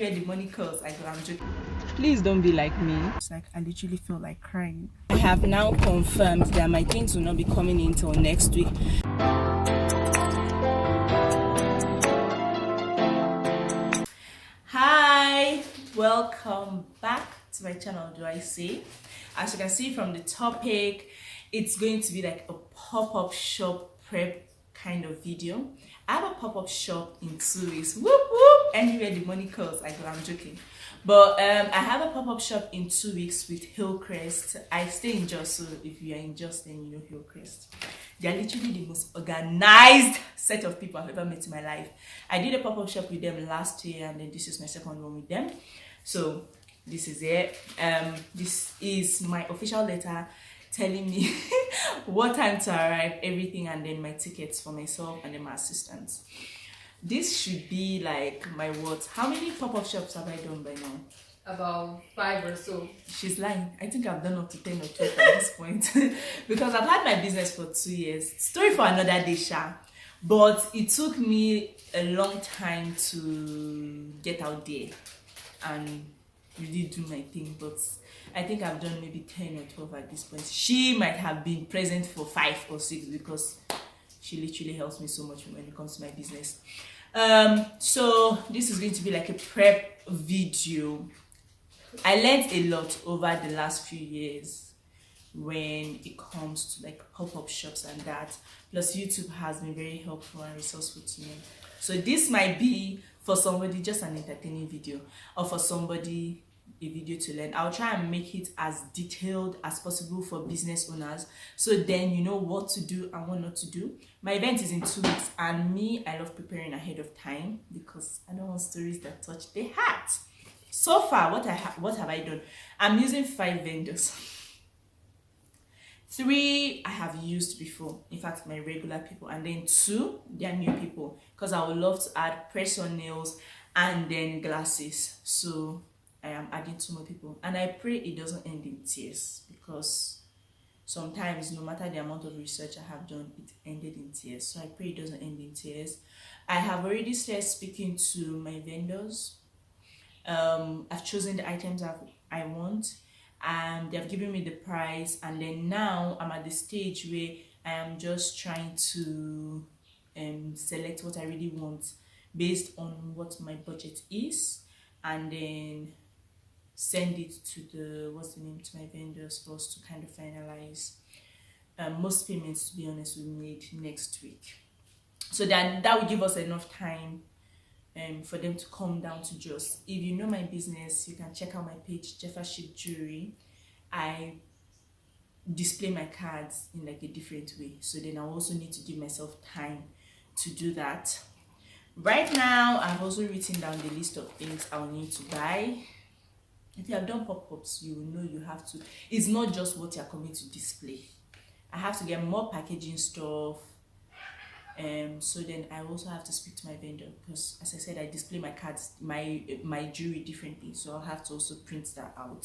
Anywhere the money calls, I go. I'm joking. Please don't be like me. It's like I literally feel like crying. I have now confirmed that my things will not be coming in till next week. Hi, welcome back to my channel. Do I say? As you can see from the topic, it's going to be like a pop-up shop prep kind of video. I have a pop-up shop in 2 weeks. Whoop whoop! Anywhere the money calls, I go. I'm joking. But I have a pop-up shop in 2 weeks with Hillcrest. I stay in Jos, so if you are in Jos, then you know Hillcrest. They are literally the most organized set of people I've ever met in my life. I did a pop-up shop with them last year, and then this is my second one with them. So this is it. This is my official letter telling me what time to arrive, everything, and then my tickets for myself and then my assistants. This should be like my what? How many pop-up shops have I done by now? About 5 or so. She's lying. I think I've done up to 10 or 12 at this point because I've had my business for 2 years. Story for another day, Sha. But it took me a long time to get out there and really do my thing. But I think I've done maybe 10 or 12 at this point. She might have been present for 5 or 6 because she literally helps me so much when it comes to my business. So this is going to be like a prep video. I learned a lot over the last few years when it comes to like pop-up shops and that. Plus YouTube has been very helpful and resourceful to me. So this might be for somebody just an entertaining video, or for somebody a video to learn. I'll try and make it as detailed as possible for business owners, so then you know what to do and what not to do. My event is in 2 weeks, and me, I love preparing ahead of time because I don't want stories that touch the heart. So far, what have I done? I'm using 5 vendors. 3 I have used before, in fact my regular people, and then 2 they are new people because I would love to add press-on nails and then glasses. So I am adding 2 more people, and I pray it doesn't end in tears, because sometimes no matter the amount of research I have done, it ended in tears. So I pray it doesn't end in tears. I have already started speaking to my vendors. I've chosen the items I want, and they've given me the price, and then now I'm at the stage where I am just trying to select what I really want based on what my budget is, and then send it to to my vendors for us to kind of finalize. Most payments, to be honest, will be made next week, so that will give us enough time for them to come down to Jos. If you know my business, you can check out my page, Jeffership Jewelry. I display my cards in like a different way, so then I also need to give myself time to do that. Right now, I've also written down the list of things I'll need to buy. If you have done pop-ups, you will know you have to. It's not just what you're coming to display. I have to get more packaging stuff. So then I also have to speak to my vendor, because as I said, I display my cards, my jewelry differently, so I'll have to also print that out.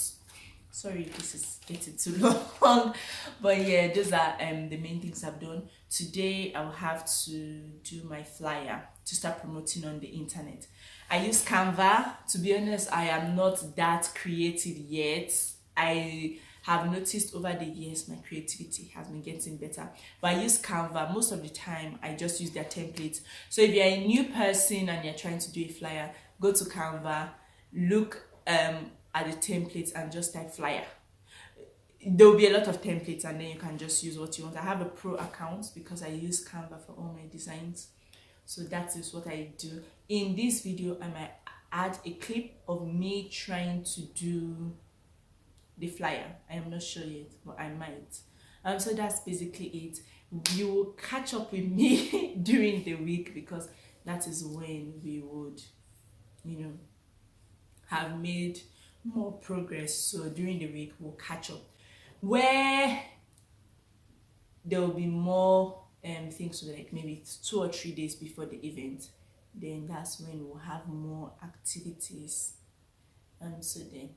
Sorry, this is getting too long, but yeah, those are the main things I've done. Today I'll have to do my flyer to start promoting on the internet. I use Canva. To be honest, I am not that creative yet. I have noticed over the years my creativity has been getting better, but I use Canva most of the time. I just use their templates. So if you're a new person and you're trying to do a flyer, go to Canva, look at the templates and just type flyer. There will be a lot of templates, and then you can just use what you want. I have a pro account because I use Canva for all my designs. So that is what I do. In this video, I might add a clip of me trying to do the flyer. I am not sure yet, but I might. So that's basically it. You will catch up with me during the week, because that is when we would, have made more progress. So during the week, we'll catch up, where there will be more things, so like maybe 2 or 3 days before the event. Then that's when we'll have more activities. So then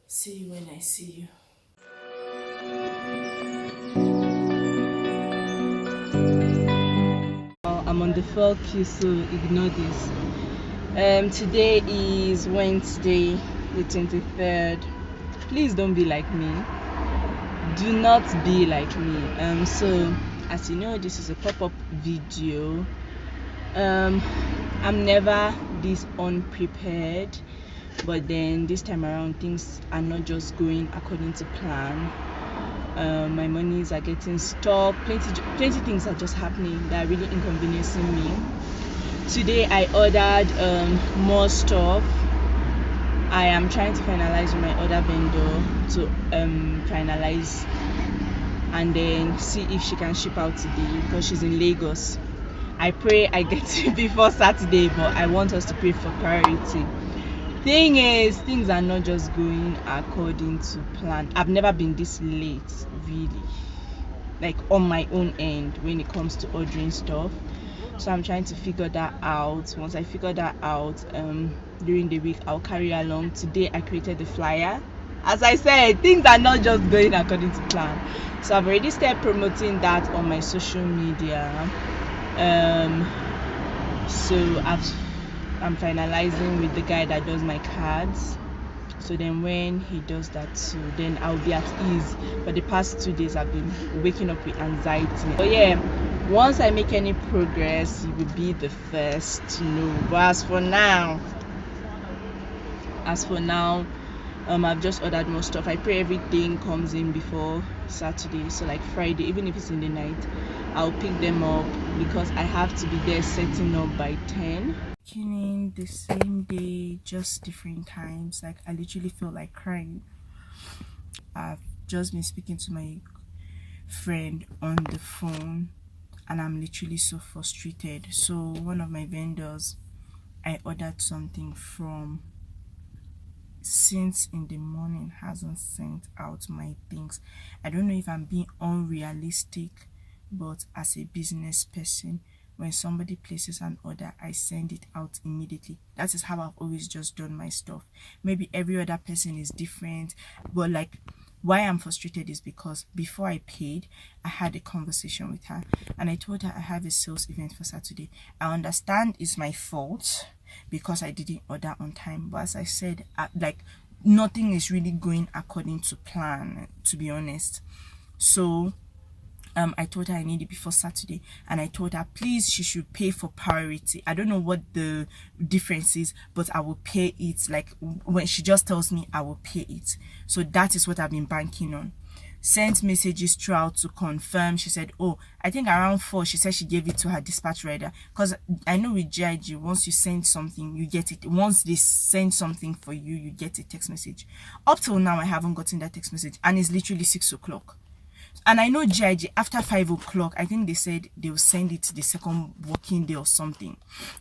see you when I see you. I'm on the 4 queue, so ignore this. Today is Wednesday, the 23rd. Please don't be like me. Do not be like me. So as you know, this is a pop-up video. I'm never this unprepared, but then this time around things are not just going according to plan. My monies are getting stuck. Plenty things are just happening that are really inconveniencing me. Today I ordered more stuff. I am trying to finalize with my other vendor to finalize and then see if she can ship out today because she's in Lagos. I pray I get it before Saturday, but I want us to pray for priority. Thing is, things are not just going according to plan. I've never been this late, really, like on my own end when it comes to ordering stuff. So I'm trying to figure that out. Once I figure that out, during the week I'll carry along. Today I created the flyer. As I said, things are not just going according to plan. So I've already started promoting that on my social media. So I'm finalizing with the guy that does my cards. So then when he does that too, then I'll be at ease. For the past 2 days I've been waking up with anxiety. But yeah, once I make any progress, you will be the first to know. But as for now, I've just ordered more stuff. I pray everything comes in before Saturday. So like Friday, even if it's in the night, I'll pick them up because I have to be there setting up by 10. In the same day, just different times. Like I literally feel like crying. I've just been speaking to my friend on the phone and I'm literally so frustrated. So one of my vendors I ordered something from, since in the morning hasn't sent out my things. I don't know if I'm being unrealistic, but as a business person, when somebody places an order, I send it out immediately. That is how I've always just done my stuff. Maybe every other person is different, but like why I'm frustrated is because before I paid, I had a conversation with her and I told her I have a sales event for Saturday. I understand it's my fault because I didn't order on time, but as I said, like nothing is really going according to plan, to be honest. So I told her I need it before Saturday and I told her please she should pay for priority. I don't know what the difference is, but I will pay it. Like when she just tells me, I will pay it. So that is what I've been banking on. Sent messages throughout to confirm. She said, oh, I think around 4 she said she gave it to her dispatch rider, because I know with GIG, once you send something you get it. Once they send something for you, you get a text message. Up till now I haven't gotten that text message and it's literally 6 o'clock. And I know GIG after 5 o'clock, I think they said they will send it the second working day or something.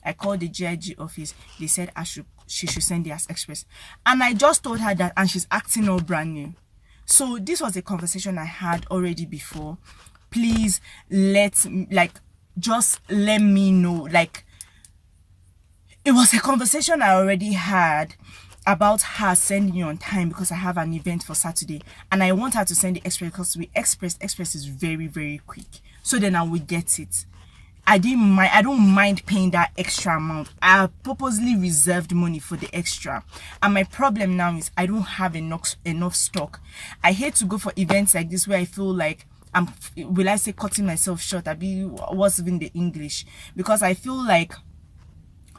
I called the GIG office. They said she should send it as express. And I just told her that and she's acting all brand new. So this was a conversation I had already before. Please just let me know. Like it was a conversation I already had about her sending you on time because I have an event for Saturday and I want her to send the express because with express is very, very quick. So then I will get it. I don't mind paying that extra amount. I purposely reserved money for the extra. And my problem now is I don't have enough stock. I hate to go for events like this where I feel like cutting myself short? What's even the English? Because I feel like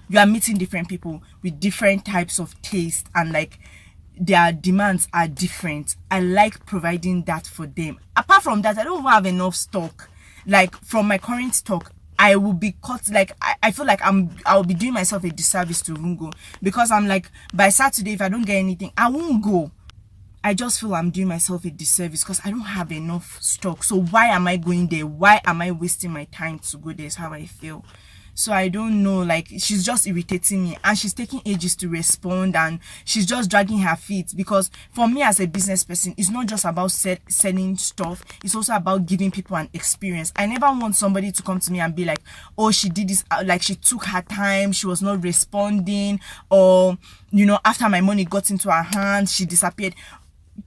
you are meeting different people with different types of taste and like their demands are different. I like providing that for them. Apart from that, I don't have enough stock. Like from my current stock, I will be cut. Like I feel like I'll be doing myself a disservice to even go, because I'm like, by Saturday if I don't get anything, I won't go. I just feel I'm doing myself a disservice because I don't have enough stock. So why am I going there? Why am I wasting my time to go there? Is how I feel. So I don't know, like she's just irritating me and she's taking ages to respond and she's just dragging her feet, because for me as a business person, it's not just about selling stuff, it's also about giving people an experience. I never want somebody to come to me and be like, oh, she did this, like she took her time, she was not responding, or after my money got into her hands, she disappeared.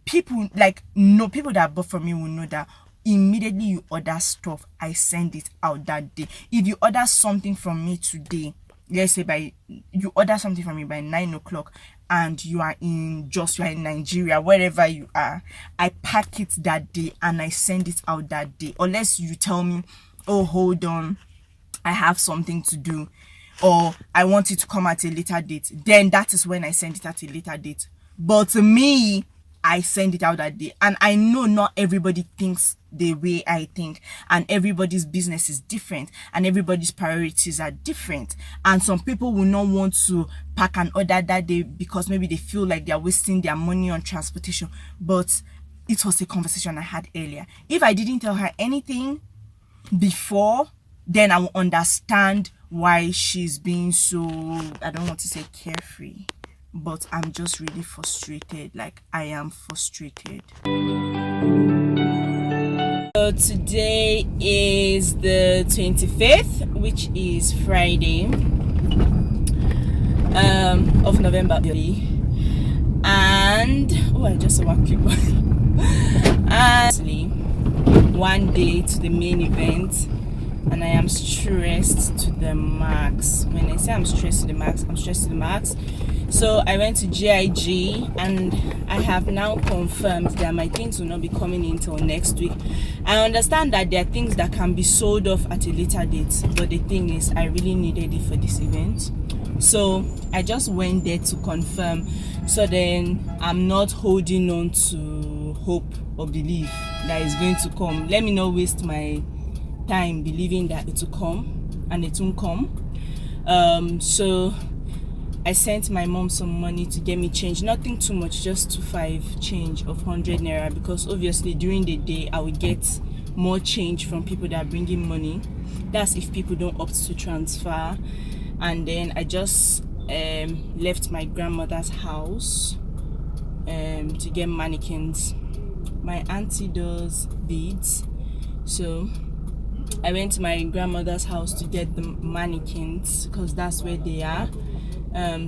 People that bought from me will know that immediately you order stuff, I send it out that day. If you order something from me today, let's say by you order something from me by 9 o'clock, and you are in Nigeria, wherever you are, I pack it that day and I send it out that day. Unless you tell me, oh, hold on, I have something to do, or I want it to come at a later date, then that is when I send it at a later date. But to me, I send it out that day. And I know not everybody thinks the way I think, and everybody's business is different, and everybody's priorities are different. And some people will not want to pack an order that day because maybe they feel like they're wasting their money on transportation. But it was a conversation I had earlier. If I didn't tell her anything before, then I will understand why she's being so, I don't want to say carefree, but I'm just really frustrated. Like, I am frustrated. So today is the 25th, which is Friday of November. And I just saw one clip. And one day to the main event, and I am stressed to the max. When I say I'm stressed to the max, I'm stressed to the max. So I went to GIG, and I have now confirmed that my things will not be coming in till next week. I understand that there are things that can be sold off at a later date, but the thing is, I really needed it for this event. So I just went there to confirm, so then I'm not holding on to hope or belief that it's going to come. Let me not waste my time believing that it will come and it won't come. So I sent my mom some money to get me change, nothing too much, just 25 change of 100 naira, because obviously during the day I will get more change from people that are bringing money. That's if people don't opt to transfer. And then I just left my grandmother's house to get mannequins. My auntie does beads, so I went to my grandmother's house to get the mannequins, because that's where they are,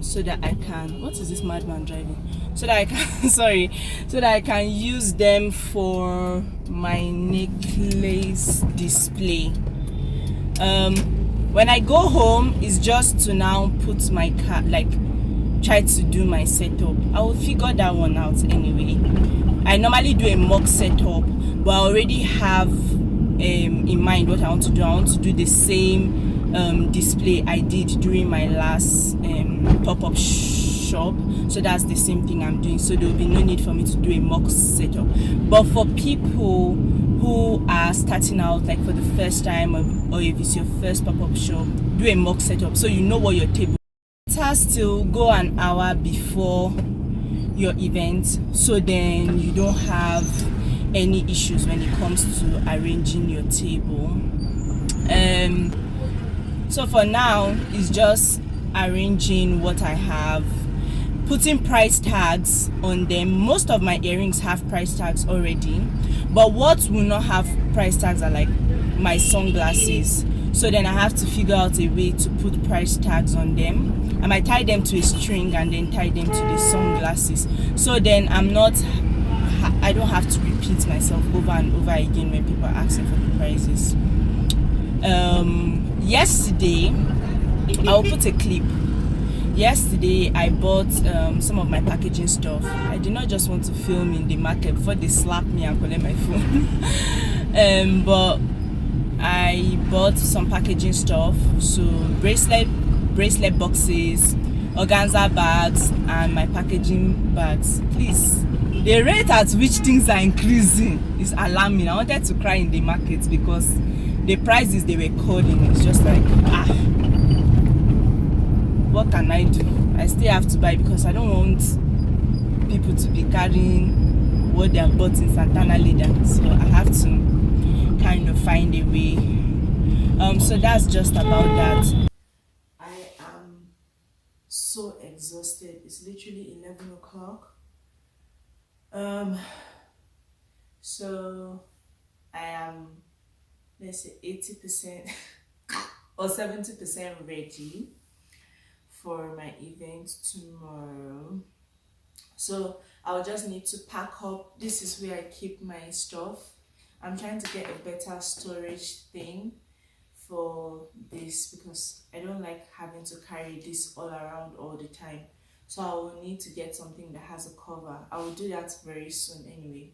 so that I can, what is this madman driving? So that I can, so that I can use them for my necklace display. When I go home, it's just to now put my car, like try to do my setup. I will figure that one out anyway. I normally do a mock setup, but I already have in mind what I want to do. I want to do the same display I did during my last pop-up shop. So that's the same thing I'm doing. So there will be no need for me to do a mock setup. But for people who are starting out, like for the first time, or if it's your first pop-up shop, do a mock setup so you know what your table. It has to go an hour before your event, so then you don't have any issues when it comes to arranging your table. So for now, it's just arranging what I have, putting price tags on them. Most of my earrings have price tags already, but what will not have price tags are like my sunglasses. So then I have to figure out a way to put price tags on them. I might tie them to a string and then tie them to the sunglasses. So then I don't have to repeat myself over and over again when people are asking for the prices. Yesterday, I'll put a clip. Yesterday, I bought some of my packaging stuff. I did not just want to film in the market before they slap me and collect my phone. But I bought some packaging stuff, so bracelet boxes, organza bags, and my packaging bags. Please, the rate at which things are increasing is alarming. I wanted to cry in the market because the prices they were calling is just like, what can I do? I still have to buy because I don't want people to be carrying what they have bought in Santana leather. So I have to kind of find a way. So that's just about that. I am so exhausted. It's literally 11 o'clock. So I am, let's say, 80% or 70% ready for my event tomorrow. So I'll just need to pack up. This is where I keep my stuff. I'm trying to get a better storage thing for this because I don't like having to carry this all around all the time. So I will need to get something that has a cover. I will do that very soon anyway.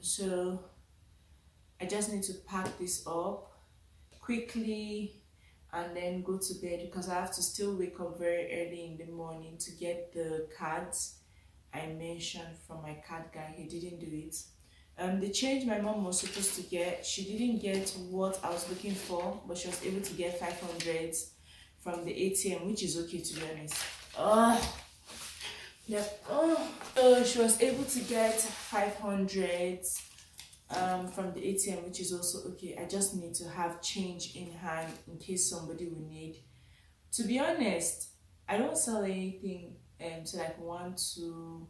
So I just need to pack this up quickly and then go to bed because I have to still wake up very early in the morning to get the cards I mentioned from my card guy. He didn't do it. The change my mom was supposed to get, she didn't get what I was looking for, but she was able to get 500 from the ATM, which is okay to be honest. She was able to get 500 from the ATM, which is also okay. I just need to have change in hand in case somebody will need. To be honest, I don't sell anything to like 1, 2.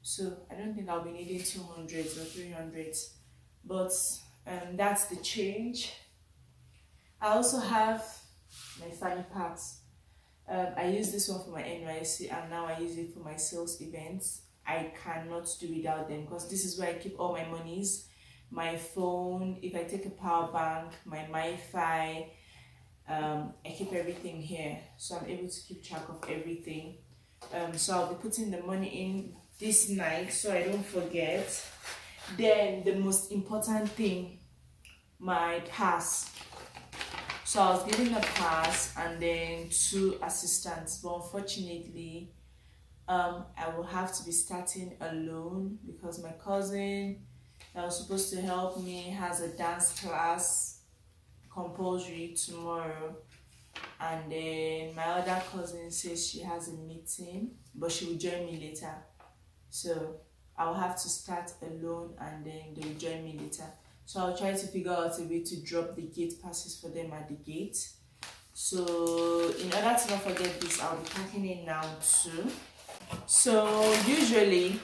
So I don't think I'll be needing 200s or 300s, but that's the change. I also have my fanny packs. I use this one for my NYC and now I use it for my sales events. I cannot do without them because this is where I keep all my monies, my phone, if I take a power bank, my MiFi, I keep everything here, so I'm able to keep track of everything. So I'll be putting the money in this night so I don't forget. Then the most important thing, my pass. So I was given a pass and then 2 assistants, but unfortunately I will have to be starting alone because my cousin that was supposed to help me has a dance class compulsory tomorrow, and then my other cousin says she has a meeting but she will join me later, so I'll have to start alone and then they will join me later. So I'll try to figure out a way to drop the gate passes for them at the gate. So in order to not forget this, I'll be packing it now too. So usually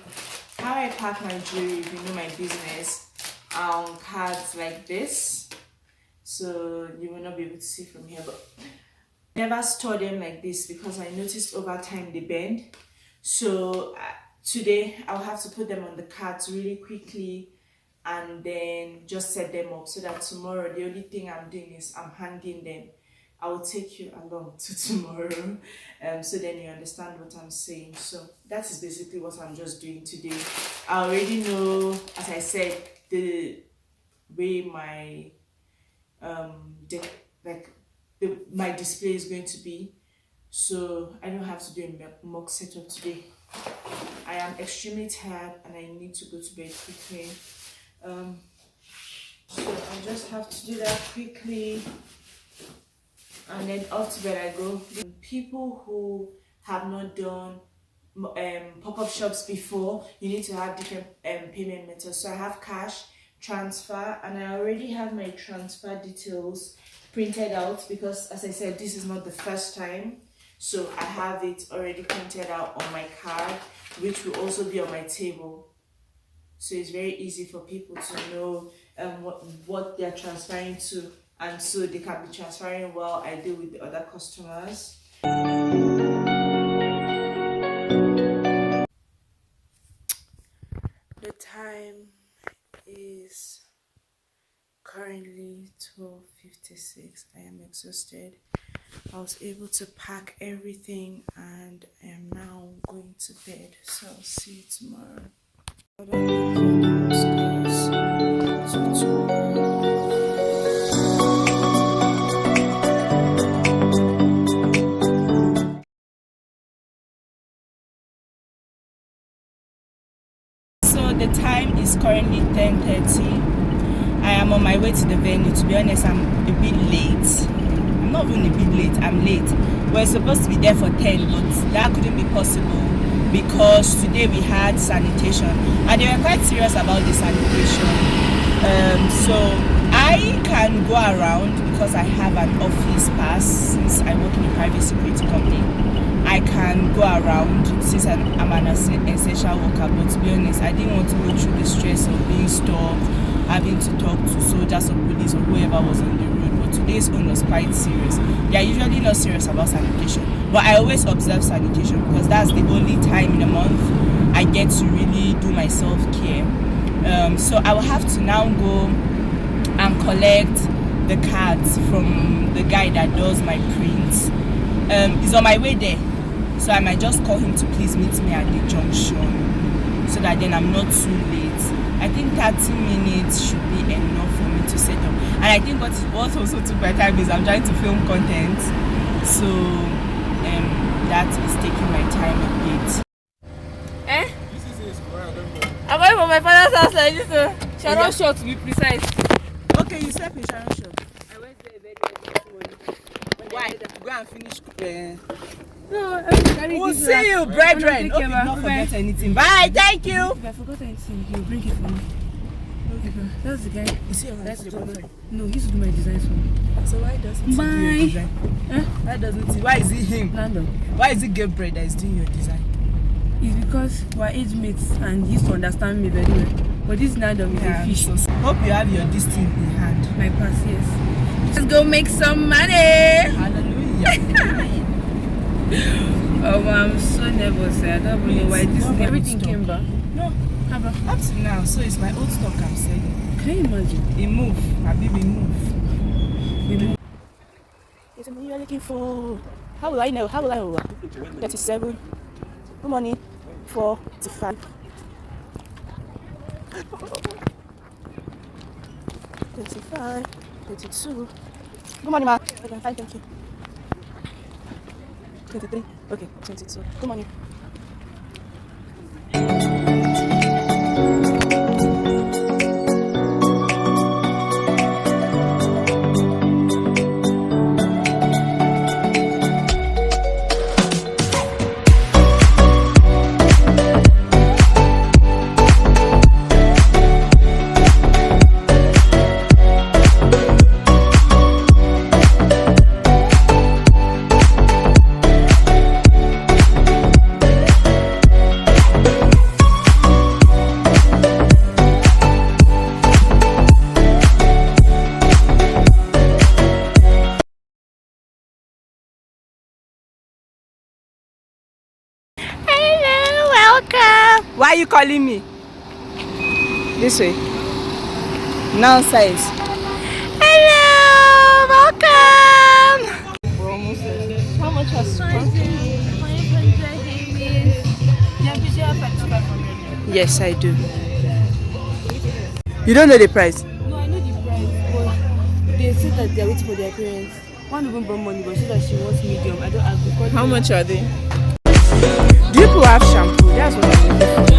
how I pack my jewelry, if you know my business, on cards like this, so you will not be able to see from here, but never store them like this because I noticed over time they bend. So today I'll have to put them on the cards really quickly and then just set them up so that tomorrow the only thing I'm doing is I'm hanging them. I will take you along to tomorrow so then you understand what I'm saying. So that is basically what I'm just doing today. I already know, as I said, the way my my display is going to be, so I don't have to do a mock setup today. I am extremely tired and I need to go to bed quickly. So I just have to do that quickly and then off to bed I go. People who have not done pop-up shops before, you need to have different payment methods. So I have cash, transfer, and I already have my transfer details printed out because, as I said, this is not the first time. So I have it already printed out on my card, which will also be on my table. So it's very easy for people to know what they're transferring to, and so they can be transferring while I deal with the other customers. The time is currently 12:56. I am exhausted. I was able to pack everything and I am now going to bed. So I'll see you tomorrow. So the time is currently 10:30. I am on my way to the venue. To be honest, I'm a bit late. I'm not even a bit late, I'm late. We're supposed to be there for 10, but that couldn't be possible because today we had sanitation and they were quite serious about the sanitation. So I can go around because I have an office pass since I work in a private security company. I can go around since I'm an essential worker, but to be honest, I didn't want to go through the stress of being stopped, having to talk to soldiers or police or whoever was on the road. But today's one was quite serious. They are usually not serious about sanitation, but I always observe sanitation because that's the only time in a month I get to really do my self-care. So I will have to now go and collect the cards from the guy that does my prints. He's on my way there, so I might just call him to please meet me at the junction, so that then I'm not too late. I think 30 minutes should be enough for me to set up. And I think what also took my time is I'm trying to film content, so that is taking my time a bit. I'm going from my father's house like this. Sharon shop to be precise. Okay, you slept in Sharon shop. I went there very early. Why? Go and finish. No, We'll see you, brethren. Hope you not forget anything. Bye. Thank you. If I forgot anything, you bring it for me. Okay, bro. That's the guy. Is he alright? No, he used to do my designs for me. So why doesn't he do your design? Why doesn't he? Why is he him? Landon. Why is it Gabriel that is doing your design? It's because we're age mates and he used to understand me very well. But this Landon is a fish. So hope you have your this thing in hand. My pass, yes. Let's go make some money. Hallelujah. Oh, I'm so nervous. I don't know why this everything stop. came back. No, Haba. up to now, so it's my old stock I'm selling. Can you imagine? It move, Habibi move. It's me you're looking for. How will I know? 37. Good morning. 45. 35. 32. Good morning, ma. Okay, fine, thank you. 23. Okay, 22. Good morning. Why are you calling me? This way. Nonsense. Hello, welcome. We're almost there. How much was Yes, I do. You don't know the price? No, I know the price, but they said that they're waiting for their parents. One even brought money, but she said that she wants medium. I don't have. How much are they? Do you people have shampoo? That's what I'm looking for.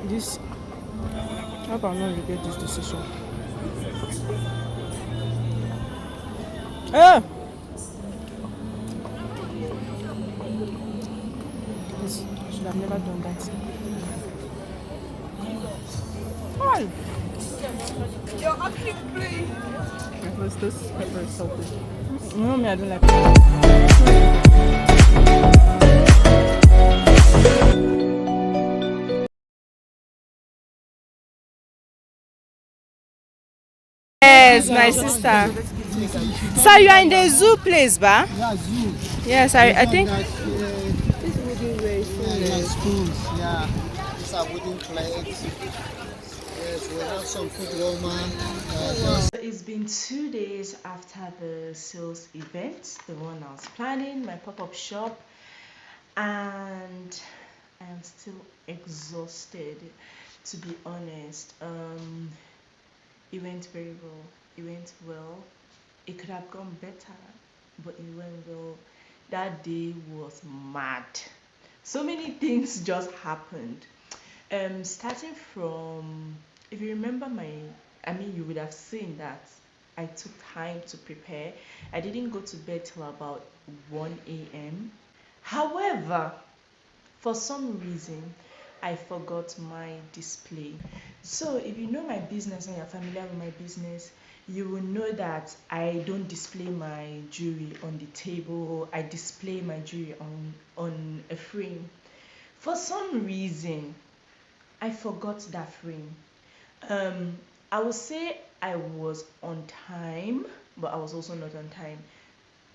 This, how about not regret this decision? Ah! This, I should have never done that. Why? You're actually playing. This pepper is salty. You know me, I don't like pepper. Yes, my sister. So you are in the zoo place, ba? Yeah, zoo. Yes, I think. This wooden way is Spoons, yeah. These are wooden plates. Yes, we have some food warmer. It's been 2 days after the sales event, the one I was planning, my pop-up shop, and I am still exhausted, to be honest. It went very well. It went well. It could have gone better, but it went well. That day was mad. So many things just happened. Starting from, if you remember you would have seen that I took time to prepare. I didn't go to bed till about 1 a.m. However, for some reason, I forgot my display. So if you know my business and you're familiar with my business, you will know that I don't display my jewelry on the table. I display my jewelry on a frame. For some reason, I forgot that frame. I would say I was on time, but I was also not on time.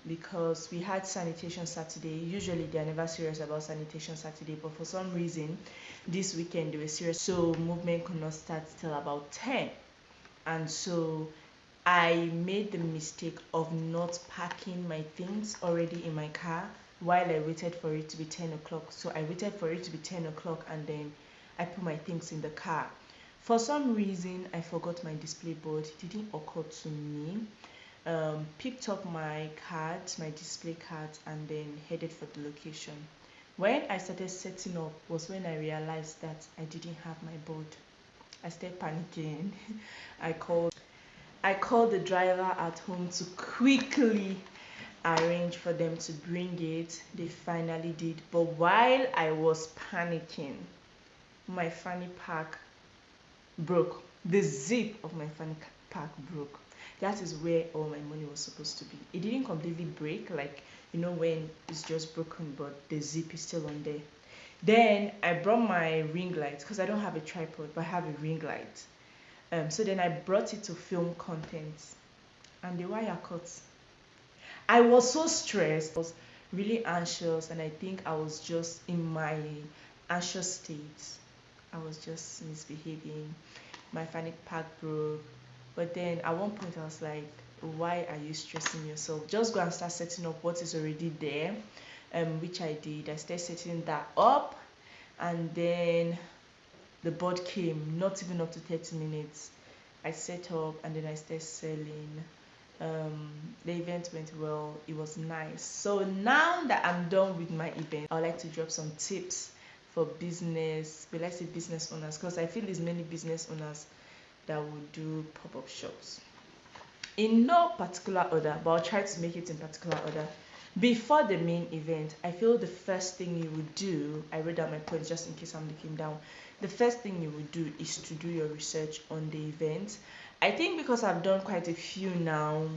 because we had sanitation Saturday. Usually they are never serious about sanitation Saturday, but for some reason this weekend they were serious. So movement could not start till about 10. And so I made the mistake of not packing my things already in my car while I waited for it to be 10 o'clock. So I waited for it to be 10 o'clock and then I put my things in the car. For some reason, I forgot my display board. It didn't occur to me. Picked up my cards, my display cards, and then headed for the location. When I started setting up was when I realized that I didn't have my board. I started panicking. I called the driver at home to quickly arrange for them to bring it. They finally did. But while I was panicking, my fanny pack broke. The zip of my fanny pack broke. That is where all my money was supposed to be. It didn't completely break, like when it's just broken, but the zip is still on there. Then I brought my ring light because I don't have a tripod, but I have a ring light. So then I brought it to film content, and the wire cut. I was so stressed. I was really anxious, and I think I was just in my anxious state. I was just misbehaving. My fanny pack broke. But then at one point I was like, why are you stressing yourself? Just go and start setting up what is already there. Which I did. I started setting that up, and then the board came, not even up to 30 minutes. I set up and then I started selling. The event went well. It was nice. So now that I'm done with my event, I would like to drop some tips for business, but let's say business owners, because I feel there's many business owners that will do pop-up shops. In no particular order, but I'll try to make it in particular order. Before the main event, I feel the first thing you would do, I wrote down my points just in case I'm looking down. The first thing you would do is to do your research on the event. I think because I've done quite a few now,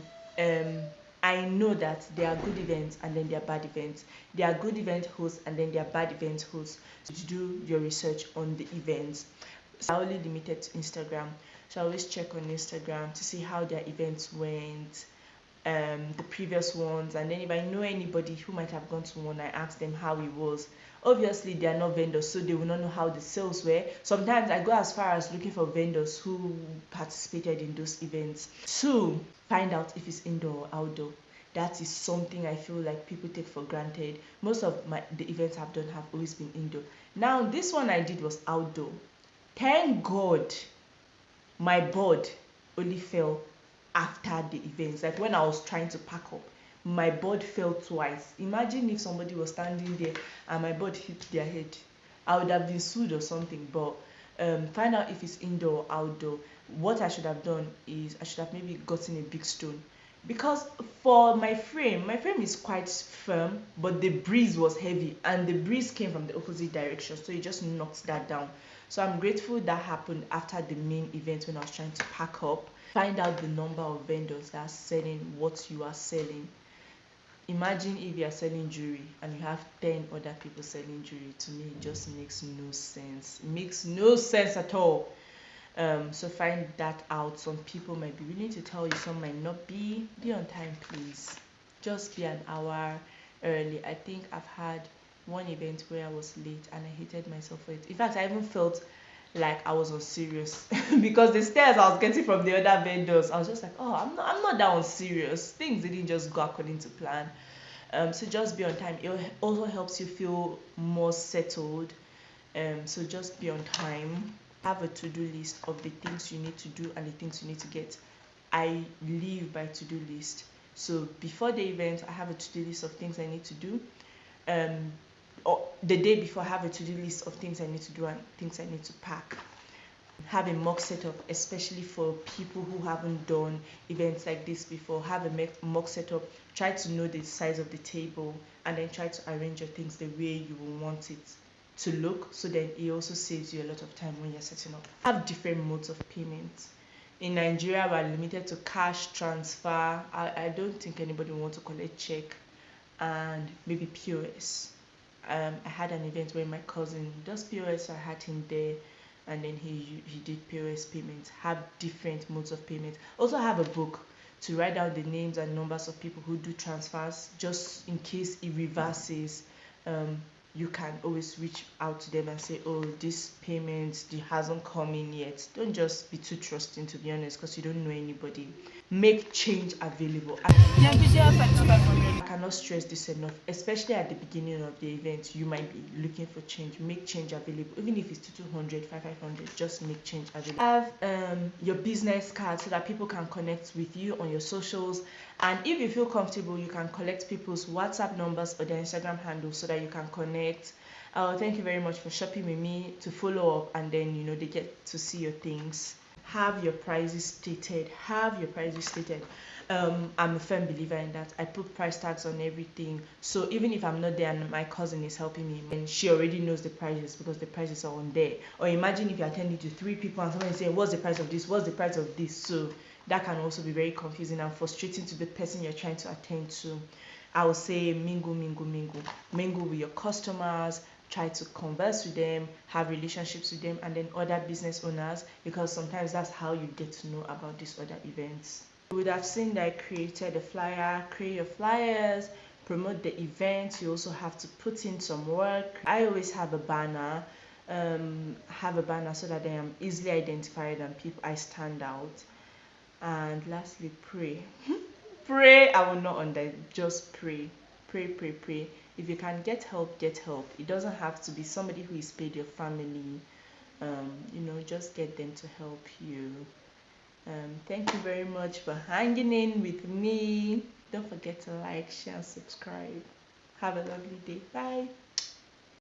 I know that there are good events and then there are bad events. There are good event hosts and then there are bad event hosts. So to do your research on the events. So I only limited to Instagram. So I always check on Instagram to see how their events went, the previous ones, and then if I know anybody who might have gone to one, I ask them how it was. Obviously they are not vendors, so they will not know how the sales were. Sometimes I go as far as looking for vendors who participated in those events to find out if it's indoor or outdoor. That is something I feel like people take for granted. Most of the events I've done have always been indoor. Now this one I did was outdoor. Thank God my board only fell after the events. Like when I was trying to pack up, my board fell twice. Imagine if somebody was standing there and my board hit their head. I would have been sued or something. But find out if it's indoor or outdoor. What I should have done is I should have maybe gotten a big stone, because for my frame is quite firm, but the breeze was heavy and the breeze came from the opposite direction, so it just knocked that down. So I'm grateful that happened after the main event when I was trying to pack up. Find out the number of vendors that are selling what you are selling. Imagine if you are selling jewelry and you have 10 other people selling jewelry. To me, it just makes no sense. It makes no sense at all. So find that out. Some people might be willing to tell you, some might not be. Be on time, please. Just be an hour early. I think I've had one event where I was late and I hated myself for it. In fact, I even felt like I was unserious because the stares I was getting from the other vendors, I was just like, oh, I'm not that unserious. Things didn't just go according to plan. So just be on time. It also helps you feel more settled. So just be on time. Have a to-do list of the things you need to do and the things you need to get. I live by to-do list. So before the event, I have a to-do list of things I need to do. Or the day before, I have a to-do list of things I need to do and things I need to pack. Have a mock setup, especially for people who haven't done events like this before. Have a mock setup. Try to know the size of the table and then try to arrange your things the way you will want it to look, so then it also saves you a lot of time when you're setting up. Have different modes of payment. In Nigeria, we're limited to cash transfer. I don't think anybody will want to collect check, and maybe POS. I had an event where my cousin does POS, so I had him there, and then he did POS payments. Have different modes of payment. Also have a book to write down the names and numbers of people who do transfers, just in case it reverses. You can always reach out to them and say, oh, this payment hasn't come in yet. Don't just be too trusting, to be honest, because you don't know anybody. Make change available. I cannot stress this enough, especially at the beginning of the event. You might be looking for change. Make change available, even if it's 200, 500, just make change available. Have your business card so that people can connect with you on your socials, and if you feel comfortable, you can collect people's WhatsApp numbers or their Instagram handles so that you can connect. Thank you very much for shopping with me, to follow up, and then they get to see your things. Have your prices stated. I'm a firm believer in that. I put price tags on everything, so even if I'm not there and my cousin is helping me, and she already knows the prices because the prices are on there. Or imagine if you're attending to 3 people and someone is saying, what's the price of this, what's the price of this? So that can also be very confusing and frustrating to the person you're trying to attend to. I would say mingle with your customers, try to converse with them, have relationships with them, and then other business owners, because sometimes that's how you get to know about these other events. You would have seen that I created a flyer. Create your flyers, promote the event. You also have to put in some work. I always have a banner, so that I am easily identified and I stand out. And lastly, pray. Pray. I will not just pray. Pray. If you can get help, get help. It doesn't have to be somebody who is paid, your family. Just get them to help you. Thank you very much for hanging in with me. Don't forget to like, share, and subscribe. Have a lovely day. Bye.